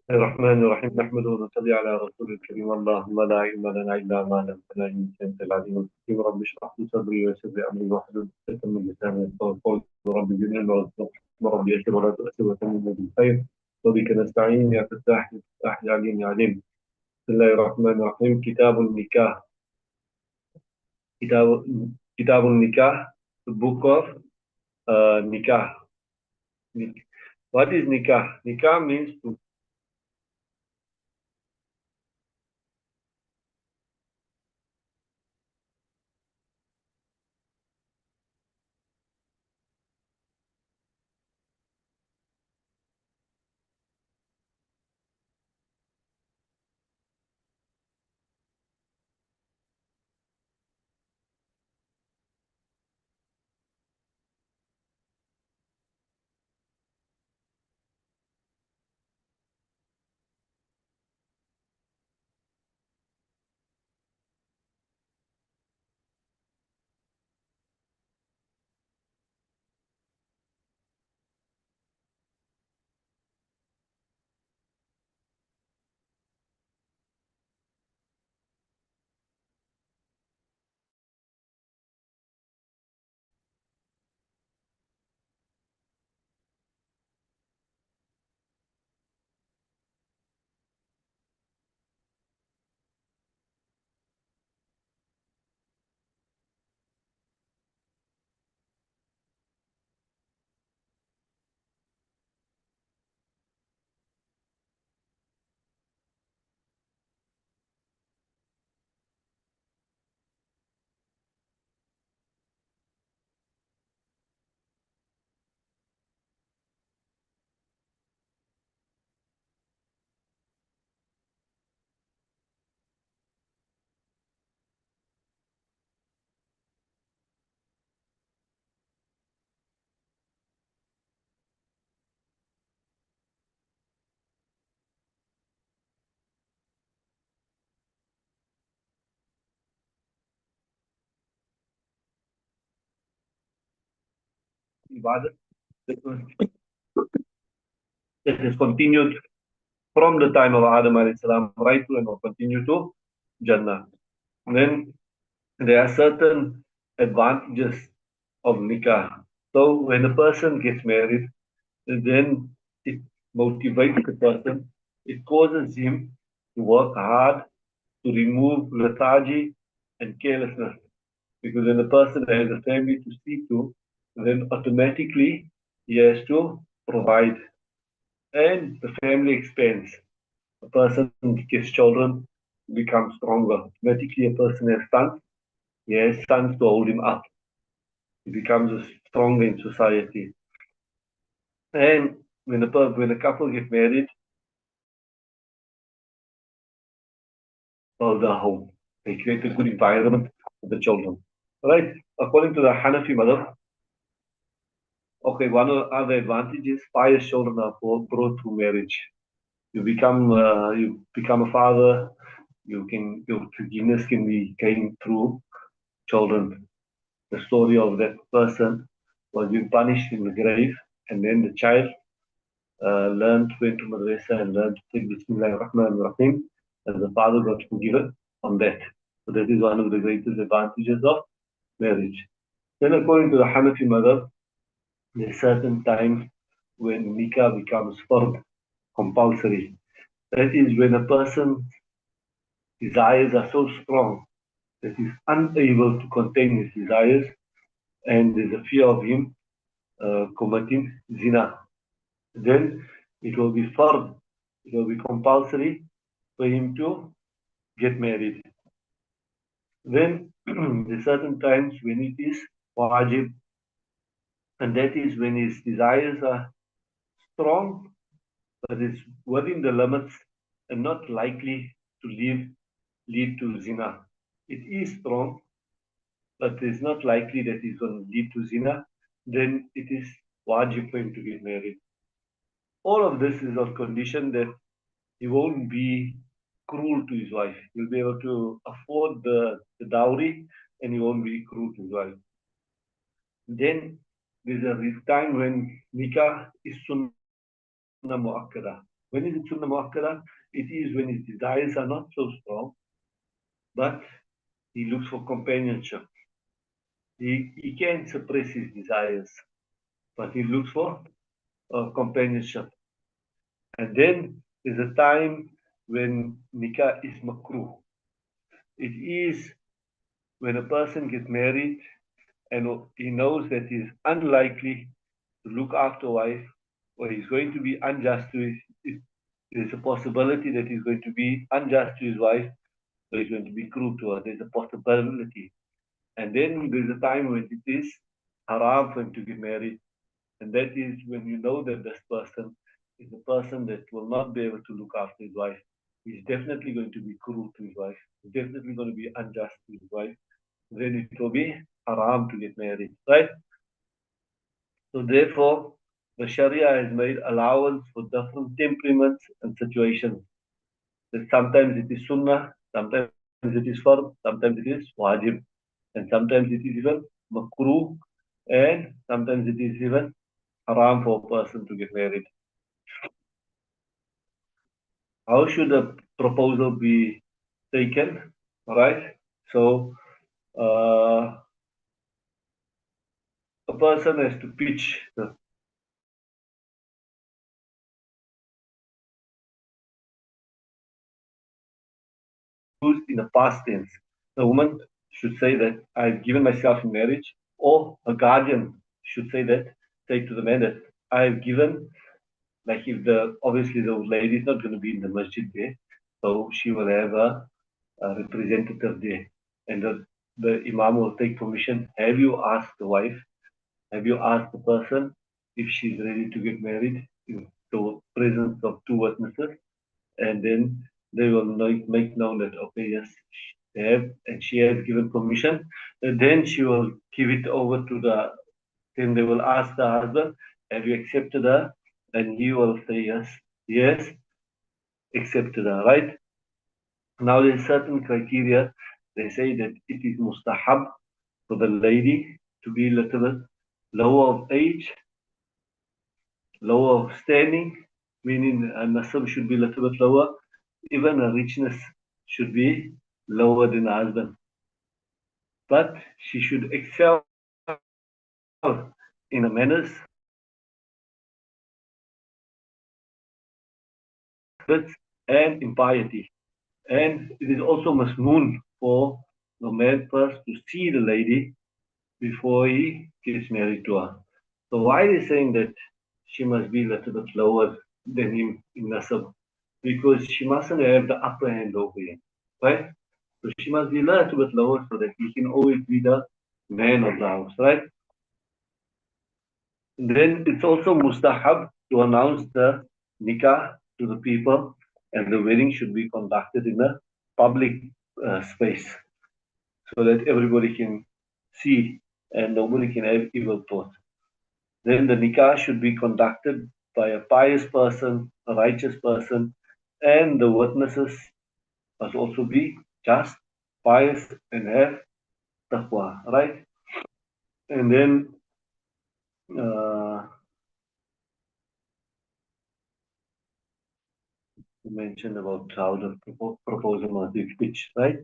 الرحمن الرحيم نحمده ونصلي على رسول الكريم اللهم لا علم لنا الا ما علمتنا انك انت العليم الحكيم رب اشرح لي صدري ويسر لي امري واحلل عقدة من لساني يفقهوا قولي رب زدني علما وارزقنا رب يسر ولا تؤثر وتمم بالخير وبك نستعين يا فتاح يا فتاح يا عليم يا عليم بسم الله الرحمن الرحيم كتاب النكاح كتاب كتاب النكاح the book of nikah. What is nikah? Nikah means to ibadah that is continued from the time of Adam alayhi salam right to and will continue to Jannah. And then there are certain advantages of nikah. So when a person gets married, then it motivates the person, it causes him to work hard to remove lethargy and carelessness. Because when a person has a family to see to, then automatically he has to provide and the family expands. A person gets children, becomes stronger. Automatically, a person has sons, he has sons to hold him up. He becomes stronger in society. And when a couple get married, build a home. They create a good environment for the children. Right? According to the Hanafi mother, okay, one of the advantages, pious children are brought through marriage. You become a father. Your forgiveness can be gained through children. The story of that person was being punished in the grave, and then the child learned, went to madrasa and learned to say Bismillah ar-Rahman ar-Rahim, and the father got forgiven on that. So that is one of the greatest advantages of marriage. Then according to the Hanafi mother, there are certain times when nikah becomes fard, compulsory. That is when a person's desires are so strong that he's unable to contain his desires and there's a fear of him committing zina. Then it will be fard, it will be compulsory for him to get married. Then there are certain times when it is wajib, and that is when his desires are strong, but it's within the limits and not likely to lead to zina. It is strong, but it's not likely that it's going to lead to zina. Then it is wajib for him to get married. All of this is on condition that he won't be cruel to his wife. He'll be able to afford the dowry and he won't be cruel to his wife. Then there's a time when nikah is sunnah mu'akkada. When is it Sunnah Muakkada? It is when his desires are not so strong, but he looks for companionship. He can suppress his desires, but he looks for companionship. And then there's a time when nikah is makruh. It is when a person gets married and he knows that he is unlikely to look after a wife, or he's going to be unjust to there's a possibility that he's going to be unjust to his wife, or he's going to be cruel to her. There's a possibility. And then there's a time when it is haram for him to get married. And that is when you know that this person is a person that will not be able to look after his wife. He's definitely going to be cruel to his wife. He's definitely going to be unjust to his wife. Then it will be haram to get married, right? So therefore, the Sharia has made allowance for different temperaments and situations. That sometimes it is sunnah, sometimes it is fard, sometimes it is wajib, and sometimes it is even makruh, and sometimes it is even haram for a person to get married. How should a proposal be taken? All right. So a person has to pitch the use in the past tense. The woman should say that I've given myself in marriage, or a guardian should say that, say to the man that I've given, like if the obviously the lady is not going to be in the masjid there, so she will have a representative there, and the imam will take permission. Have you asked the wife? Have you asked the person if she's ready to get married in the presence of two witnesses? And then they will make known that, okay, yes, they have, and she has given permission. And then she will give it over to then they will ask the husband, have you accepted her? And he will say, yes, yes, accepted her, right? Now there's certain criteria. They say that it is mustahab for the lady to be a little bit lower of age, lower of standing, meaning a nasab should be a little bit lower. Even a richness should be lower than the husband. But she should excel in the manners and in piety. And it is also masnoon for the man first to see the lady before he gets married to her. So why are they saying that she must be a little bit lower than him in nasab? Because she mustn't have the upper hand over him, right? So she must be a little bit lower so that he can always be the man of the house, right? And then it's also mustahab to announce the nikah to the people, and the wedding should be conducted in a public space so that everybody can see and nobody can have evil thoughts. Then the nikah should be conducted by a pious person, a righteous person, and the witnesses must also be just, pious, and have taqwa, right? And then uh, you mentioned about how the proposal must be pitched, right?